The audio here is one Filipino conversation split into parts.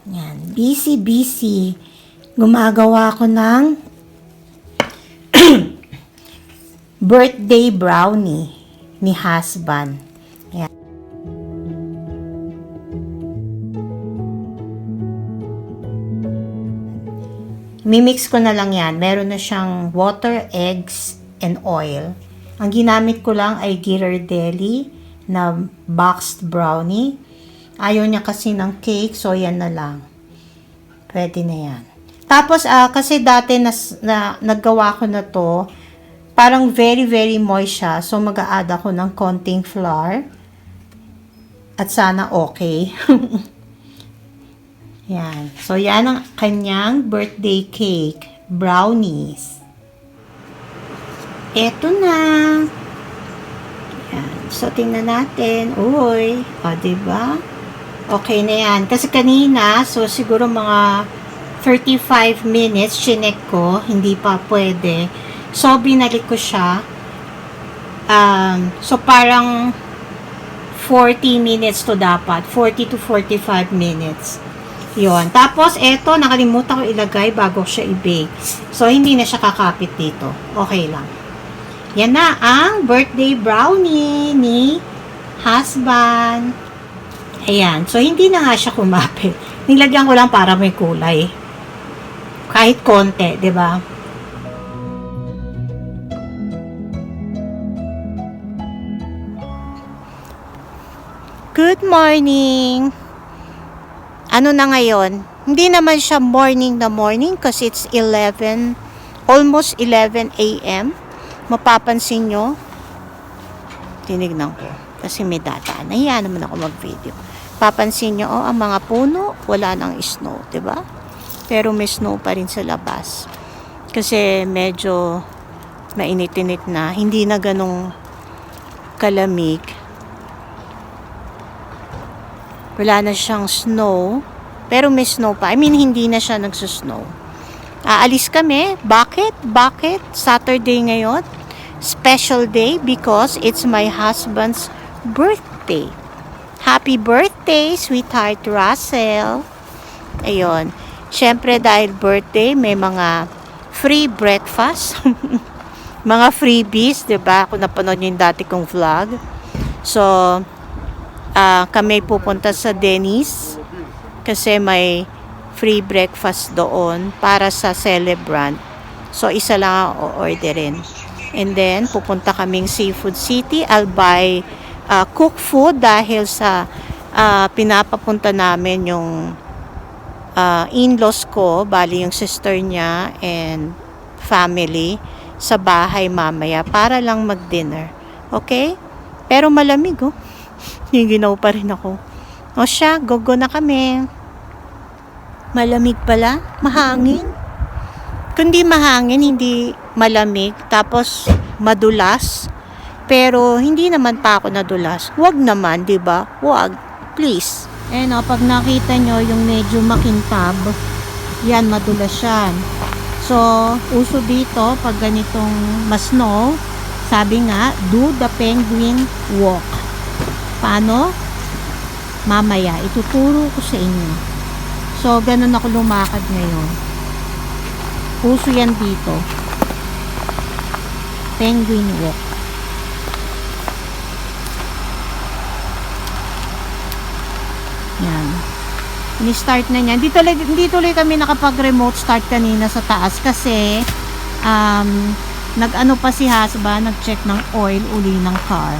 Yan, busy. Gumagawa ko ng birthday brownie ni husband. Yan. Mimix ko na lang yan. Meron na siyang water, eggs, and oil. Ang ginamit ko lang ay Ghirardelli na boxed brownie. Ayaw niya kasi ng cake, so yan na lang. Pwede na yan. Tapos, kasi dati naggawa ko na to, parang very moist siya. So, mag-a-add ako ng konting flour. At sana okay. Yan. So, yan ang kanyang birthday cake. Brownies. Eto na. Yan. So, tingnan natin. Uy. O, diba? Okay na yan. Kasi kanina, so siguro mga 35 minutes, chinek ko, hindi pa pwede. So, binalik ko siya. So, parang 40 minutes to dapat. 40 to 45 minutes. Yun. Tapos, eto, nakalimutan ko ilagay bago siya i-bake. So, hindi na siya kakapit dito. Okay lang. Yan na ang birthday brownie ni husband. Ayan. So, hindi na nga siya kumapit. Nilagyan ko lang para may kulay. Kahit konti, di ba? Good morning! Ano na ngayon? Hindi naman siya morning na morning kasi it's 11, almost 11 a.m. Mapapansin nyo, tinignan ko. Kasi may data. Nahiya naman ako mag-video. Papansin nyo, ang mga puno, wala nang snow, diba? Pero may snow pa rin sa labas. Kasi medyo mainit-init na. Hindi na ganong kalamig. Wala na siyang snow. Pero may snow pa. I mean, hindi na siya nagsusnow. Aalis kami. Bakit? Saturday ngayon. Special day because it's my husband's birthday. Happy birthday, sweetheart Russell. Ayun. Siyempre, dahil birthday, may mga free breakfast. Mga freebies, diba? Kung napanood nyo yung dati kong vlog. So, kami pupunta sa Denny's kasi may free breakfast doon para sa celebrant. So, isa lang ang o-orderin. And then, pupunta kaming Seafood City. I'll buy cook food dahil sa pinapapunta namin yung in-laws ko, bali yung sister niya and family sa bahay mamaya para lang mag-dinner. Okay? Pero malamig, oh. Ginaw pa rin ako. O siya, go na kami. Malamig pala? Mahangin? Kundi mahangin, hindi malamig. Tapos, madulas. Pero, hindi naman pa ako nadulas. Huwag naman, diba? Huwag. Please. Pag nakita nyo yung medyo makintab, yan, madulas yan. So, uso dito, pag ganitong ma-snow, sabi nga, do the penguin walk. Paano? Mamaya, ituturo ko sa inyo. So, ganun ako lumakad ngayon. Uso yan dito. Penguin walk. Yan. Ini-start na niya. Hindi tuloy kami nakapag-remote start kanina sa taas kasi nag-ano pa si husband, nag-check ng oil uli ng car.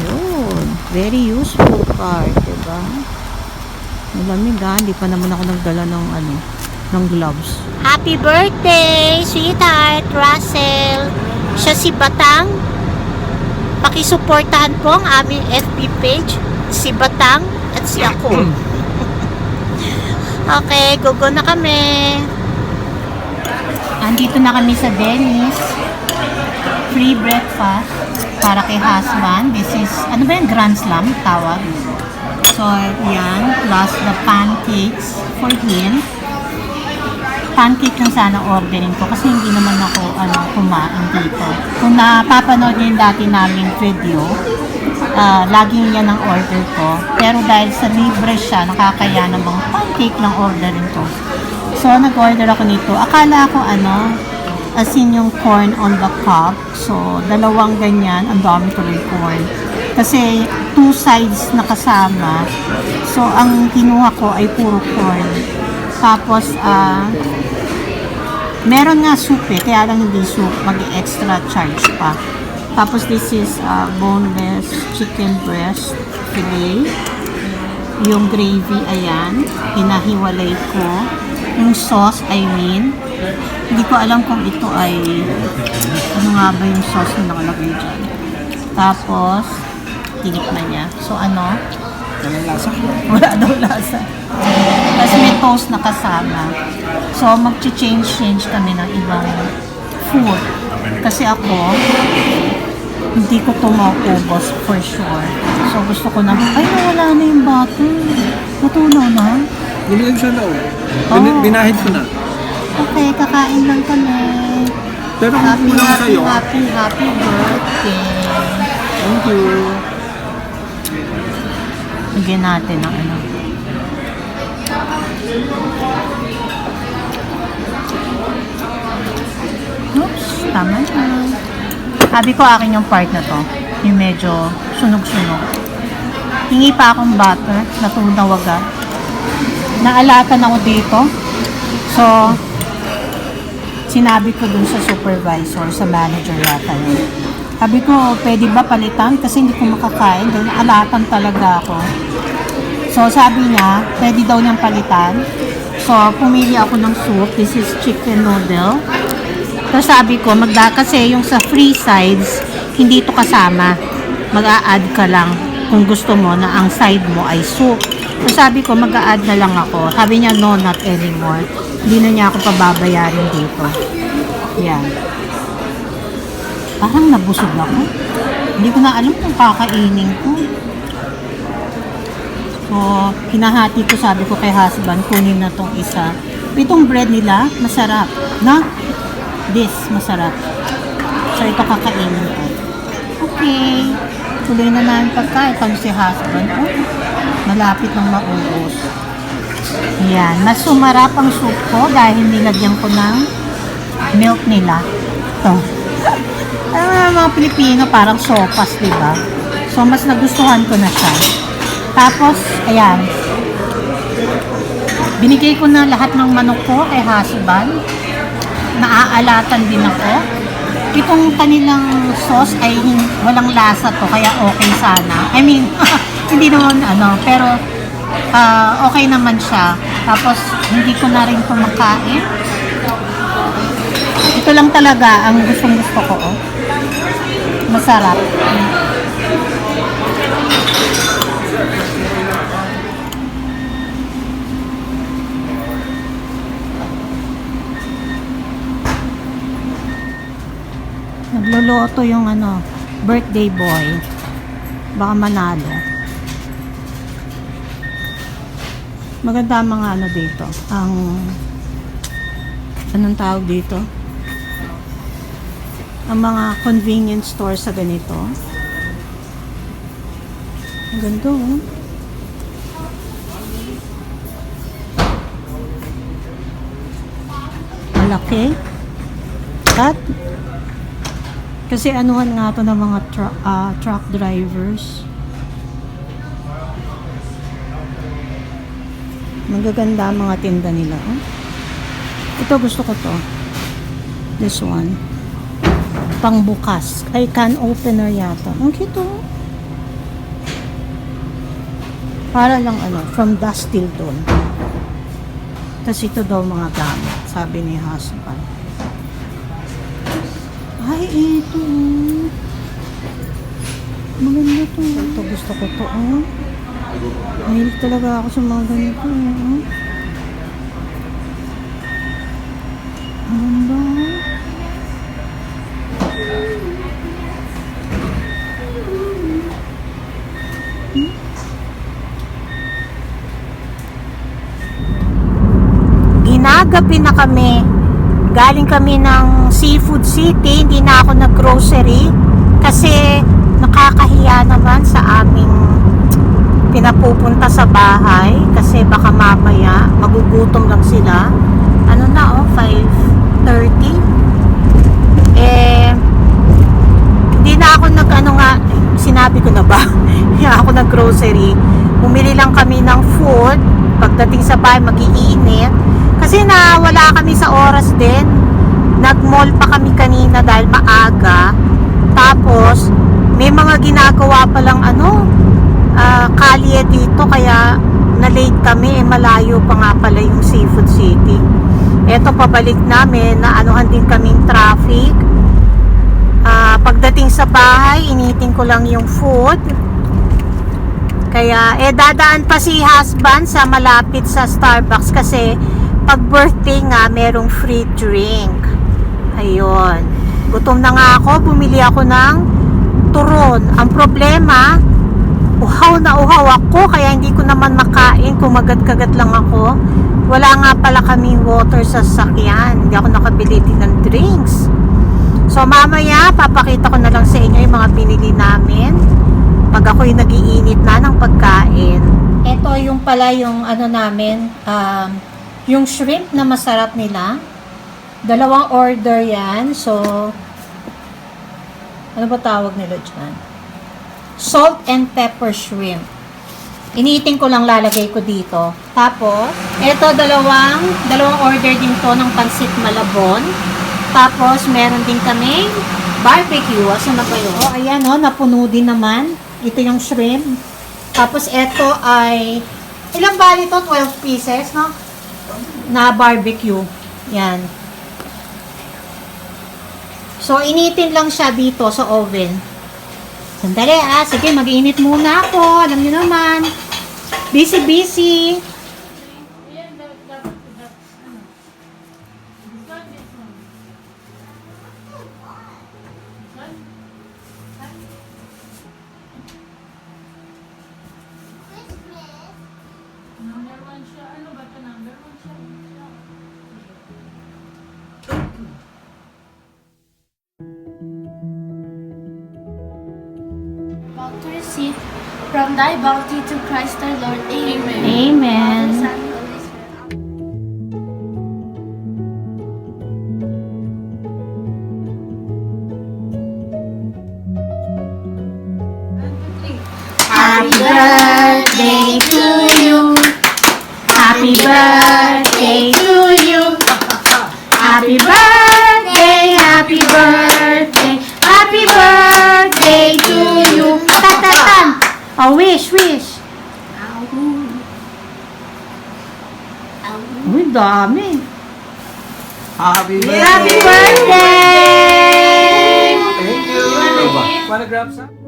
Yun. Very useful car, diba? Malamig hindi pa naman ako nagdala ng gloves. Happy birthday, sweetheart Russell! Siya si Batang. Pakisuportahan po ang aming FB page, si Batang at si ako. Okay, go na kami. Andito na kami sa Denny's. Free breakfast para kay husband. This is, ano ba yung Grand Slam tawag? So, yan. Plus the pancakes for him. Pancake yung sana ordering ko kasi hindi naman ako kumain dito. Kung napapanood niyo yung dati naming video, laging yan ang order ko. Pero dahil sa libre siya, nakakaya namang pancake lang orderin ko. So, nag-order ako nito. Akala ko as in yung corn on the cob. So, dalawang ganyan. Ang dami tuloy corn. Kasi, 2 sides na kasama. So, ang kinuha ko ay puro corn. Tapos, meron nga soup kaya lang hindi soup. Mag-extra charge pa. Tapos, this is boneless chicken breast fillet. Yung gravy, ayan. Hinahiwalay ko. Yung sauce, hindi ko alam kung ito ay ano nga ba yung sauce na nakalagay dyan. Tapos, tinikman niya. So, Walang lasa. wala daw lasa. Tapos may toast na kasama. So, mag-change kami ng ibang food. Kasi ako, hindi ko ito maubos for sure. So, gusto ko na, nawala na yung butter. Natunaw na. Binigay siya daw. Binahid ko na. Okay, kakain lang kami. Pero kung kulang sa'yo, Happy birthday. thank you. Lagyan natin ng Oops, tama na. Sabi ko akin yung part na to. Yung medyo sunog-sunog. Hingi pa akong butter. Natunaw agad. Naalatan ako dito. So, sinabi ko dun sa supervisor, sa manager yata yun. Sabi ko, pwede ba palitan? Kasi hindi ko makakain. Dahil naalatan talaga ako. So, sabi niya, pwede daw niyang palitan. So, pumili ako ng soup. This is chicken noodle. Tapos sabi ko, kasi yung sa free sides, hindi ito kasama. Mag-a-add ka lang kung gusto mo na ang side mo ay soup. So, sabi ko, mag-a-add na lang ako. Sabi niya, no, not anymore. Hindi na niya ako pababayarin dito. Yan. Parang nabusog ako. Hindi ko na alam kung kakainin ko. So, hinahati ko, sabi ko kay husband, kunin na tong isa. Itong bread nila, masarap. Na? This, masarap. So, ito kakainin ko. Okay. Tuloy na namin pagkain. Pag si husband, malapit ng maubos. Ayan. Mas sumarap ang soup ko dahil nilagyan ko ng milk nila. Ito. Alam mo mga Pilipino, parang sopas, diba? So, mas nagustuhan ko na siya. Tapos, ayan. Binigay ko na lahat ng manok ko kay husband. Naaalatan din ako. Itong kanilang sauce ay walang lasa to, kaya okay sana. I mean, hindi naman pero okay naman siya. Tapos, hindi ko na rin kumakain. Ito lang talaga ang gustong-gusto ko. Masarap. Nagluluto yung birthday boy. Baka manalo. Maganda ang mga dito. Anong tawag dito? Ang mga convenience store sa ganito. Maganda Malaki. At kasi anuhan nga to ng mga truck drivers. Magaganda ang mga tinda nila. Ito gusto ko to. This one. Pangbukas. Ay, can opener yata. Ang cute Para lang from dusk till dawn. Tapos ito daw mga gamit. Sabi ni husband. Ay, ito. Maganda to. Ito, gusto ko to. Mahilig talaga ako sa mga ganito. Maganda. Ginagabi na kami. Galing kami ng Seafood City, hindi na ako nag-grocery kasi Nakakahiya naman sa aming pinapupunta sa bahay kasi baka mamaya magugutom lang sila. Ano na 5:30. Hindi na ako sinabi ko na ba? Hindi ako nag-grocery. Bumili lang kami ng food. Pagdating sa bahay, mag-iinit. Kasi wala kami sa oras din. Nag-mall pa kami kanina dahil maaga. Tapos, may mga ginagawa palang kalye dito. Kaya, na-late kami. Malayo pa nga pala yung Seafood City. Eto, pabalik namin. Naanuhan din kaming traffic. Pagdating sa bahay, initin ko lang yung food. Kaya, dadaan pa si husband sa malapit sa Starbucks kasi pag birthday nga, merong free drink. Ayun. Gutom na nga ako, bumili ako ng turon. Ang problema, uhaw na uhaw ako, kaya hindi ko naman makain, kumagat-kagat lang ako. Wala nga pala kaming water sa sasakyan. Hindi ako nakabili din ng drinks. So mamaya, papakita ko na lang sa inyo yung mga binili namin pag ako'y nagiinit na ng pagkain. Ito yung pala yung namin, yung shrimp na masarap nila. 2 order yan. So, ano ba tawag nila dyan? Salt and pepper shrimp. Iniitin ko lang, lalagay ko dito. Tapos, ito dalawang order din to ng pansit malabon. Tapos, meron din kaming barbecue. Asan na ba yun? Ayan napuno din naman. Ito yung shrimp. Tapos, ito ay, ilang bali to? 12 pieces, no? Na barbecue. Yan. So, initin lang siya dito sa oven. Sandali sige, mag-iinit muna ako. Alam niyo naman. Busy. About to receive from thy bounty to Christ our Lord. Amen. Amen. Father, Son, and Holy Spirit. Happy birthday to you. Happy birthday to you. Happy birthday, happy birthday, happy birthday to you. Tatatan. Oh, wish. Uy, dami. Happy birthday! Happy birthday! Thank you! Wanna grab some?